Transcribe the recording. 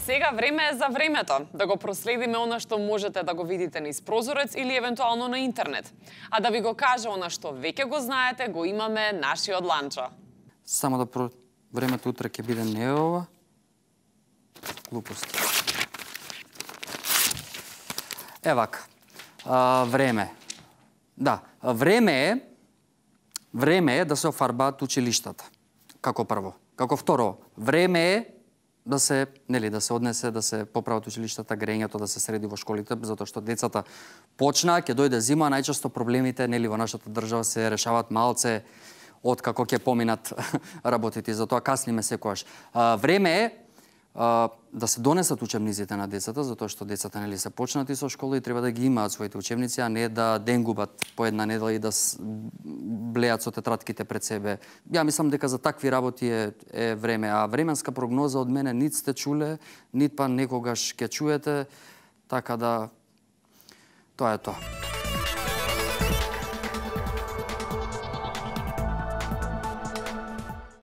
Сега време е за времето, да го проследиме она што можете да го видите низ прозорец или евентуално на интернет. А да ви го каже она што веќе го знаете, го имаме нашиот Ланчо. Само да времето утре ќе биде не ова. Глупости. Евака. Време. Да, време е да се офарбаат училиштата. Како прво. Како второ, време е да се однесе, да се поправат училиштата, грењето да се среди во школите, затоа што децата почнаа, ќе дојде зима, најчесто проблемите во нашата држава се решаваат малце од како ќе поминат работите, затоа касниме секогаш. Време е да се донесат учебниците на децата, затоа што децата се почнати со школа и треба да ги имаат своите учебници, а не да денгубат по една недела и да блеат со тетратките пред себе. Ја мислам дека за такви работи е време, а временска прогноза од мене нит сте чуле, нит па некогаш ќе чуете, така да тоа е тоа.